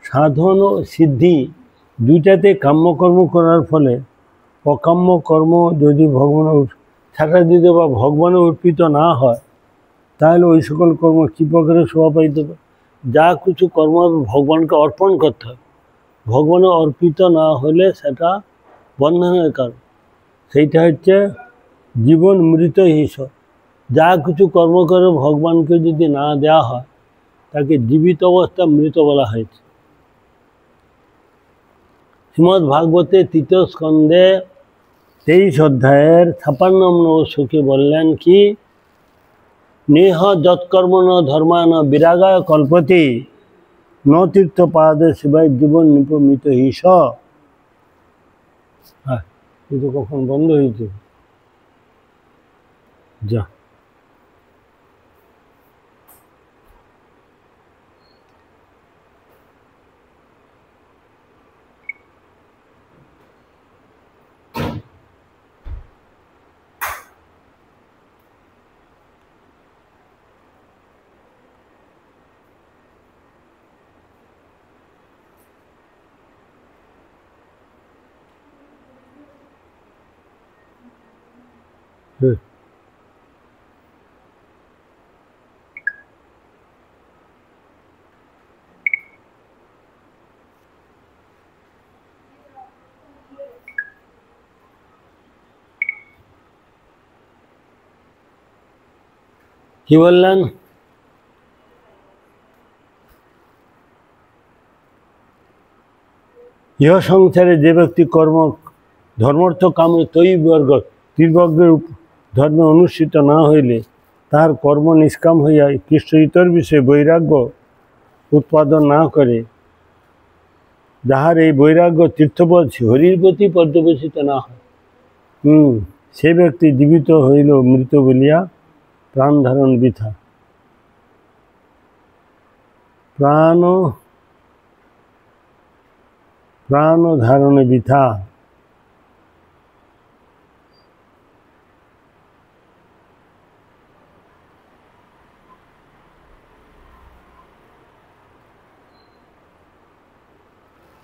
S1: সাধন ও সিদ্ধি দুইটাতে কাম্যকর্ম করার ফলে অকাম্য কর্ম যদি ভগবানের সেটা যদি বা ভগবানের অর্পিত না হয় তাহলে ওই সকল কর্ম কী প্রকারে শোভা পাইতে পারে। যা কিছু কর্ম ভগবানকে অর্পণ করতে হবে, ভগবানের অর্পিত না হলে সেটা বন্ধনের কারণ। সেইটা হচ্ছে জীবন মৃত হিস। যা কিছু কর্ম করে ভগবানকে যদি না দেওয়া হয় তাকে জীবিত অবস্থা মৃত বলা হয়েছে। শ্রীমদ্ ভাগবতে ৩য় স্কন্ধে ২৩ অধ্যায়ের ৫৬ শ্লোকে বললেন কি, নেহ যৎকর্ম ন ধর্মান বিরাগায় কল্পতি ন তীর্থপাদ শিবায় জীবন নিপমিত হিস। হ্যাঁ, কিন্তু কখন বন্ধ হয়েছে? যা কি বললেন? ইহ সংসারে যে ব্যক্তি কর্ম ধর্মার্থ কাম তৈবর্গ তীর্বর্গের ধর্মে অনুষ্ঠিত না হইলে তাহার কর্ম নিষ্কাম হইয়া কৃষ্ণ ইতর বিষয়ে বৈরাগ্য উৎপাদন না করে, যাহার এই বৈরাগ্য তীর্থপদ হরির প্রতি পর্যবেসিত না হয়, সে ব্যক্তি জীবিত হইল মৃত বলিয়া প্রাণ ধারণ বৃথা। প্রাণ ধারণে বৃথা।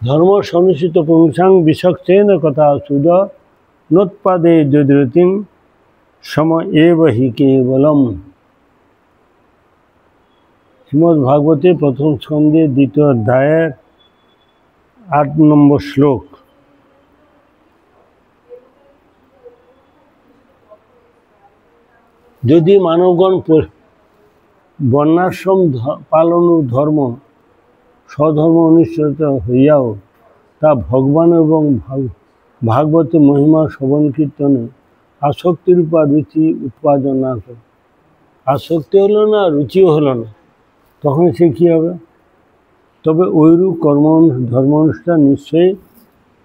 S1: ধর্ম সনুষ্ঠিত পুংসাং বিশক্তেন কথা সুদ নোৎপাদে যদিরতিম সম এব হি কেবলম। শ্রীমদ্ ভাগবতে ১ম স্কন্ধে ২য় অধ্যায়ের ৮ নম্বর শ্লোক। যদি মানবগণ বর্ণাশ্রম পালন ধর্ম স্বধর্ম অনুষ্ঠিত হইয়াও তা ভগবান এবং ভাগবত মহিমা শ্রবণ কীর্তনে আসক্তিরূপা রুচি উৎপাদন না করে, আসক্তি হলো না, রুচিও হলো না, তখন সে কী হবে? তবে ঐরূপ ধর্ম অনুষ্ঠান নিশ্চয়ই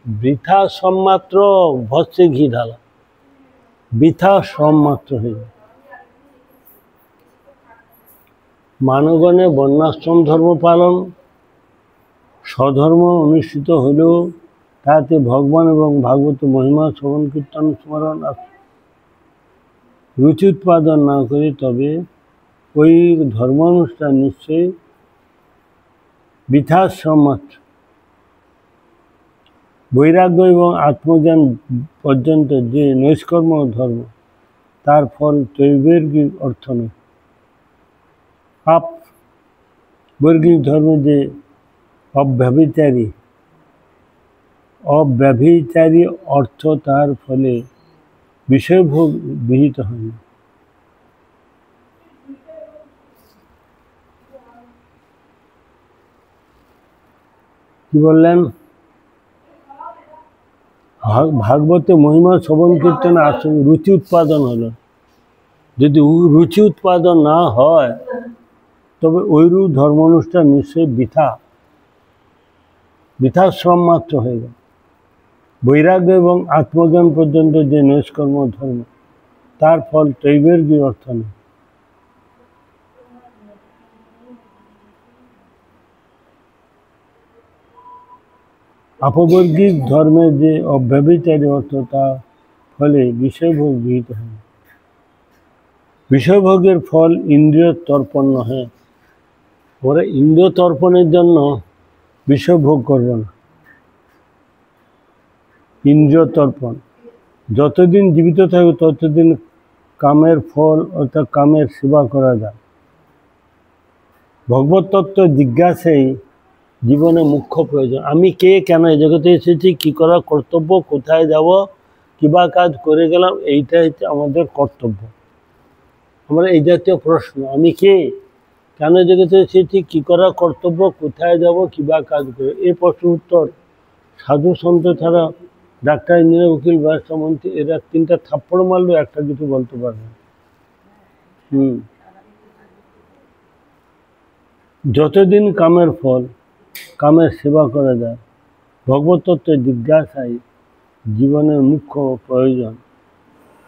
S1: বৃথা শ্রমমাত্র, ভস্যে ঘি ঢালা, বৃথা শ্রমমাত্র হয়ে যায়। মানবগণে বর্ণাশ্রম ধর্ম পালন স্বধর্ম অনুষ্ঠিত হলেও তাহাতে ভগবান এবং ভাগবত মহিমা শ্রবণ কীর্তন স্মরণ রুচি উৎপাদন না করি, তবে ওই ধর্মানুষ্ঠান নিশ্চয়ই বৃথাশ্রম মাত্র। বৈরাগ্য এবং আত্মজ্ঞান পর্যন্ত যে নৈষ্কর্ম ধর্ম, তার ফল তৈবর্গিক অর্থ নয়। বৈর্গিক ধর্ম যে অব্যভিচারী অর্থ, তার ফলে বিষয়ভোগ বিহিত হয় না। কি বললেন? ভাগবতে মহিমা শ্রবণ কীর্তনে আসলে রুচি উৎপাদন হলো। যদি রুচি উৎপাদন না হয়, তবে ওইরূপ ধর্ম অনুষ্ঠান নিশ্চয়ই বৃথাশ্রম মাত্র হয়ে গেল। বৈরাগ্য এবং আত্মজ্ঞান পর্যন্ত যে নৈষ্কর্ম ধর্ম, তার ফল তৈবর্গিক অর্থ নেই। আপবর্গিক ধর্মের যে অব্যভিচারী অর্থ, তার ফলে বিষয়ভোগ বিহিত হয়। বিষয়ভোগের ফল ইন্দ্রিয় তর্পণ নহে। ওরা ইন্দ্রিয় তর্পণের জন্য বিষয় ভোগ করবে না। ইন্দ্রিয় তর্পণ, যতদিন জীবিত থাকবে ততদিন কামের ফল অর্থাৎ কামের সেবা করা যায়। ভগবত তত্ত্ব জিজ্ঞাসাই জীবনে মুখ্য প্রয়োজন। আমি কে, কেন এই জগতে এসেছি, কি করা কর্তব্য, কোথায় যাব, কিবা কাজ করে গেলাম, এইটাই হচ্ছে আমাদের কর্তব্য। আমরা এই জাতীয় প্রশ্ন, আমি কে, কেন জগতে এসেছি, কি করা কর্তব্য, কোথায় যাব, কিবা কাজ করে, এই প্রশ্ন উত্তর সাধু সন্ত ছাড়া ডাক্তার, ইঞ্জিনিয়ার, উকিল, ব্যবসা মন্ত্রী এরা তিনটা থাপ্পড় মারলেও একটা কিছু বলতে পারবে। যতদিন কামের ফল, কামের সেবা করা যায়, ভগবত তত্ত্বের জিজ্ঞাসাই জীবনের মুখ্য প্রয়োজন।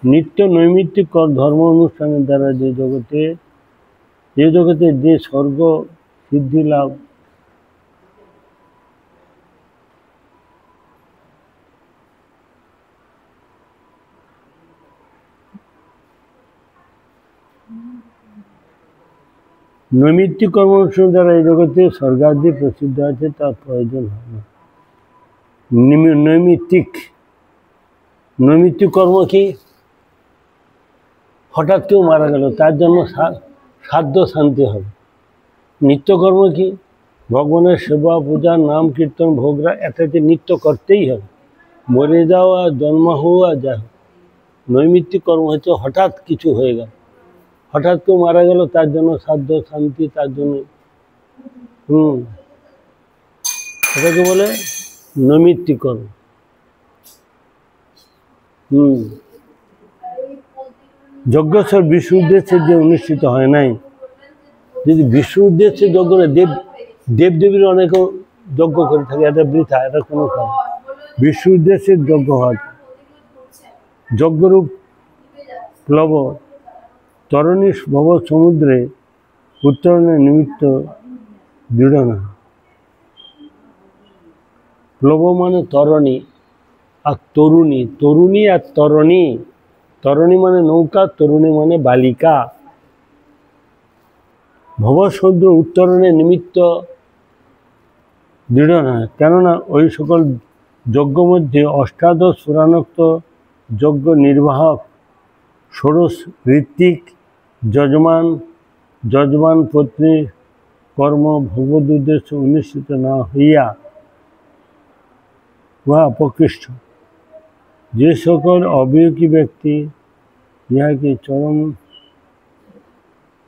S1: নিত্য নৈমিত্তিক ধর্ম অনুষ্ঠানের দ্বারা যে জগতে যে স্বর্গ সিদ্ধি লাভ, নৈমিত্তিক কর্মানুষ্ঠান দ্বারা এই জগতে স্বর্গাদি প্রসিদ্ধ আছে, তার প্রয়োজন হয় না। নৈমিত্তিক কর্ম কি? হঠাৎ কেউ মারা গেল, তার জন্য সাধ্য শান্তি হবে। নিত্যকর্ম কি? ভগবানের সেবা, পূজা, নাম কীর্তন, ভোগরা এটাতে নিত্য করতেই হবে। মরে যাওয়া, জন্ম হওয়া, যা হোক। নৈমিত্তিক কর্ম হচ্ছে হঠাৎ কিছু হয়ে গেল, হঠাৎ কেউ মারা গেল, তার জন্য সাধ্য শান্তি, তার জন্য এটাকে বলে নৈমিত্তিক কর্ম। যজ্ঞেশ্বর বিশ্ব উদ্দেশ্যে যে অনুষ্ঠিত হয় নাই, যদি বিশ্ব উদ্দেশ্যে যজ্ঞ না, দেবদেবীর অনেকে যজ্ঞ করে থাকে, এটা বৃথা, এটা কোনো কাজ। বিশ্ব উদ্দেশ্যে যজ্ঞ হয়। যজ্ঞরূপ প্লব তরণী ভব সমুদ্রে উত্তরণের নিমিত্ত দৃঢ় না। প্লব মানে তরণী, আর তরুণী আর তরণী। তরণী মানে নৌকা, তরুণী মানে বালিকা। ভব সমুদ্র উত্তরণের নিমিত্ত দৃঢ় নয়, কেননা ওই সকল যজ্ঞ মধ্যে অষ্টাদশ পুরাণোক্ত যজ্ঞ নির্বাহক, ষোড়শ ঋত্বিক, যজমান পত্নী কর্ম ভগবদ উদ্দেশ্যে অনুষ্ঠিত না হইয়া উহা অপকৃষ্ট। যে সকল অবিবেকী ব্যক্তি ইহাকে চরম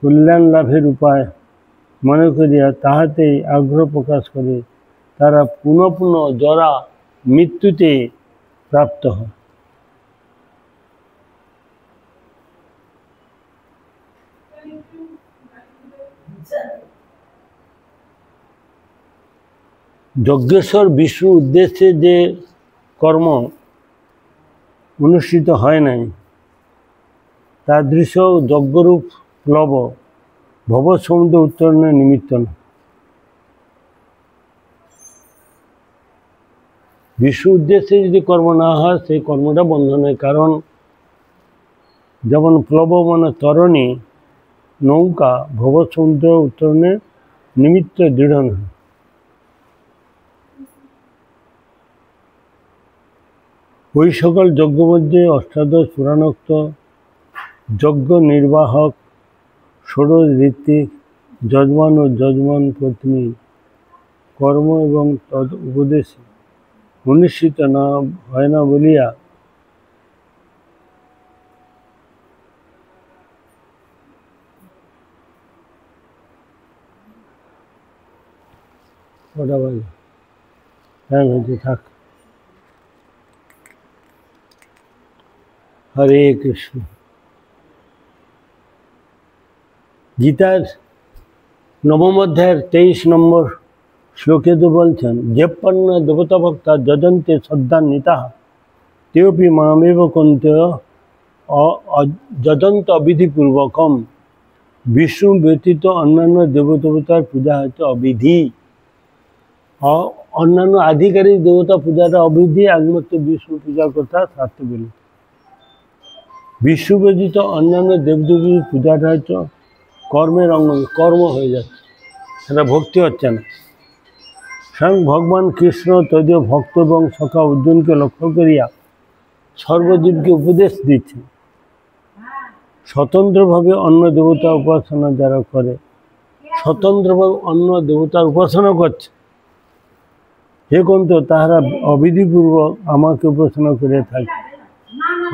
S1: কল্যাণ লাভের উপায় মনে করিয়া তাহাতেই আগ্রহ প্রকাশ করে, তারা পুনঃ পুনঃ জরা মৃত্যুতে প্রাপ্ত হয়। যজ্ঞেশ্বর বিষ্ণু উদ্দেশ্যে যে কর্ম অনুষ্ঠিত হয় নাই, তাদৃশ যজ্ঞরূপ প্লব ভব সমুদ্র উত্তরণের নিমিত্ত না। বিশ্ব উদ্দেশ্যে যদি কর্ম না হয় সেই কর্মটা বন্ধ নয়। কারণ যেমন প্লবমান তরণী নৌকা ভব সমুদ্র উত্তরণে নিমিত্ত দৃঢ় নয়। ওই সকল যজ্ঞ মধ্যে অষ্টাদশ পুরাণোক্ত যজ্ঞ নির্বাহক, ষোড়শ ঋত্বিক, যজমান ও যজমান পত্নী কর্ম এবং তদ উপদেশে অনুষ্ঠিত না হয় না বলিয়া কটা বাজে? হ্যাঁ হয়েছে, থাক। হরে কৃষ্ণ। গীতার নবম অধ্যায়ের 23 নম্বর শ্লোকে তো বলছেন, যেপন্ন দেবতা ভক্তা যজন্তে শ্রদ্ধান্বিতা তেপি মামেব কন্ত যজন্ত অবিধিপূর্বকম। বিষ্ণু ব্যতীত অন্যান্য দেবতার পূজা হচ্ছে অবিধি। অন্যান্য আধিকারিক দেবতা পূজাটা অবিধি, একমাত্র বিষ্ণু পূজার কথা শাস্ত্রে বলি। বিষ্ণু ব্যতীত অন্যান্য দেবদেবীর পূজাটা হচ্ছে কর্মের অঙ্গ, কর্ম হয়ে যাচ্ছে, সেটা ভক্তি হচ্ছে না। স্বয়ং ভগবান কৃষ্ণ তদীয় ভক্ত এবং সখা অর্জুনকে লক্ষ্য করিয়া সর্বজীবকে উপদেশ দিচ্ছে, স্বতন্ত্রভাবে অন্য দেবতা উপাসনা যারা করে, স্বতন্ত্রভাবে অন্য দেবতার উপাসনা করছে, হে কন্ত তাহারা অবিধিপূর্বক আমাকে উপাসনা করে থাকে।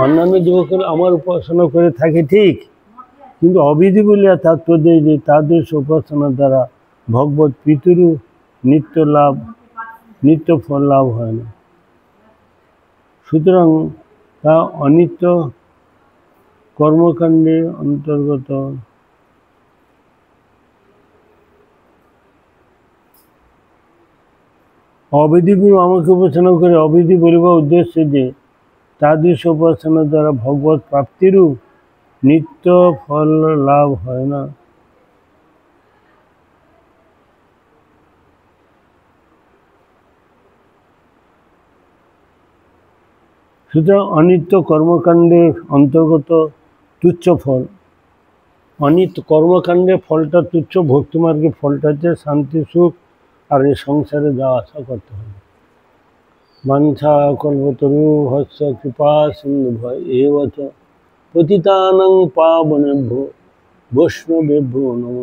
S1: অন্যান্য দেবতার আমার উপাসনা করে থাকে ঠিক, কিন্তু অবিধি বলিয়া তাৎপর্য যে তাদের উপাসনা দ্বারা ভগবত পিতৃ নিত্য ফল লাভ হয় না। সুতরাং তা অনিত্য কর্মকাণ্ডের অন্তর্গত। অবিধিপূর্বক আমাকে উপাসনা করে, অবিধি বলিবার উদ্দেশ্যে যে তাদের উপাসনা দ্বারা ভগবত প্রাপ্তিরও নিত্য ফল লাভ হয় না। সুতরাং অনিত্য কর্মকাণ্ডের অন্তর্গত তুচ্ছ ফল, অনিত্য কর্মকাণ্ডের ফলটা তুচ্ছ, ভক্তিমার্গের ফলটা হচ্ছে শান্তি সুখ আর এই সংসারে যাওয়া আসা করতে হবে। বাঞ্ছা কল্পতরু হস্য কৃপা সিন্ধু ভয় এব চ পতিতানাং পাবনেভ্যো বৈষ্ণবেভ্যো নমো।